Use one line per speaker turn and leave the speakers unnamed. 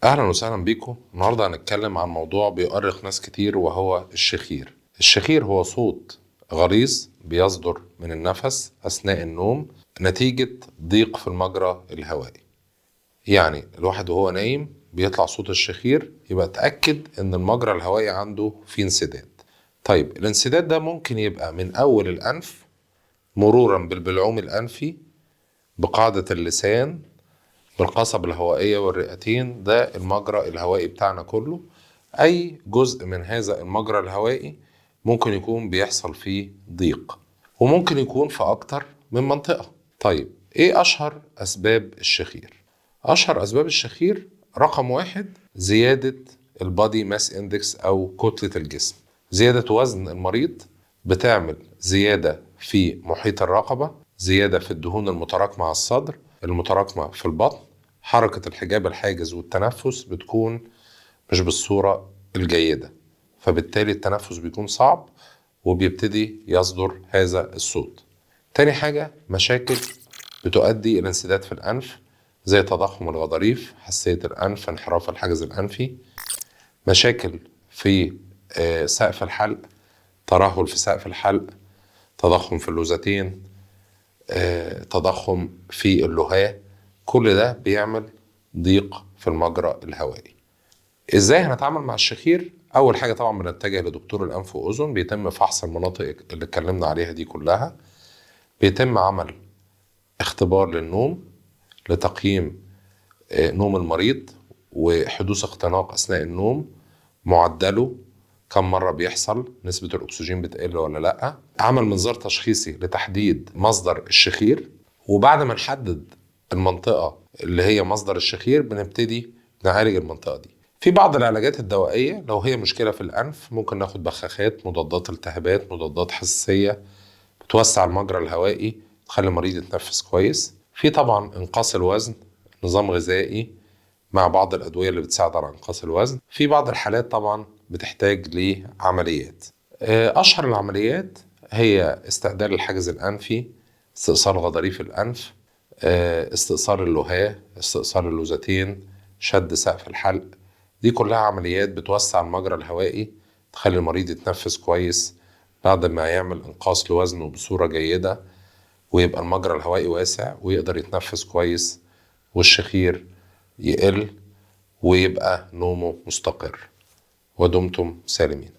أهلا وسهلا بيكم. النهاردة هنتكلم عن موضوع بيؤرق ناس كتير وهو الشخير. الشخير هو صوت غليظ بيصدر من النفس أثناء النوم نتيجة ضيق في المجرى الهوائي. يعني الواحد وهو نايم بيطلع صوت الشخير، يبقى تأكد إن المجرى الهوائي عنده فيه انسداد. طيب الانسداد ده ممكن يبقى من أول الأنف مرورا بالبلعوم الأنفي بقاعدة اللسان بالقصبة الهوائية والرئتين، ده المجرى الهوائي بتاعنا كله. أي جزء من هذا المجرى الهوائي ممكن يكون بيحصل فيه ضيق، وممكن يكون في أكتر من منطقة. طيب إيه أشهر أسباب الشخير؟ أشهر أسباب الشخير رقم 1 زيادة البادي ماس اندكس أو كتلة الجسم. زيادة وزن المريض بتعمل زيادة في محيط الرقبة، زيادة في الدهون المتراكمة على الصدر، المتراكمة في البطن. حركة الحجاب الحاجز والتنفس بتكون مش بالصورة الجيدة، فبالتالي التنفس بيكون صعب وبيبتدي يصدر هذا الصوت. تاني حاجة مشاكل بتؤدي إلى انسداد في الأنف، زي تضخم الغضاريف، حساسية الأنف، انحراف الحاجز الأنفي. مشاكل في سقف الحلق، ترهل في سقف الحلق، تضخم في اللوزتين، تضخم في اللهاة. كل ده بيعمل ضيق في المجرى الهوائي. ازاي هنتعامل مع الشخير؟ اول حاجة طبعا بنتجه لدكتور الانف واذن، بيتم فحص المناطق اللي اتكلمنا عليها دي كلها. بيتم عمل اختبار للنوم لتقييم نوم المريض وحدوث اختناق اثناء النوم، معدله كم مرة بيحصل، نسبة الأكسجين بتقل ولا لأ. عمل منظار تشخيصي لتحديد مصدر الشخير، وبعد ما نحدد المنطقة اللي هي مصدر الشخير بنبتدي نعالج المنطقة دي. في بعض العلاجات الدوائية لو هي مشكلة في الأنف، ممكن ناخد بخاخات، مضادات التهابات، مضادات حساسية بتوسع المجرى الهوائي تخلي المريض يتنفس كويس. في طبعا إنقاص الوزن، نظام غذائي مع بعض الأدوية اللي بتساعد على إنقاص الوزن. في بعض الحالات طبعا بتحتاج لعمليات. أشهر العمليات هي استئصال الحاجز الأنفي، استئصال غضاريف الأنف، استئصال اللهاة، استئصال اللوزتين، شد سقف الحلق. دي كلها عمليات بتوسع المجرى الهوائي تخلي المريض يتنفس كويس بعد ما يعمل إنقاص لوزنه بصورة جيدة، ويبقى المجرى الهوائي واسع ويقدر يتنفس كويس والشخير يقل ويبقى نومه مستقر. ودمتم سالمين.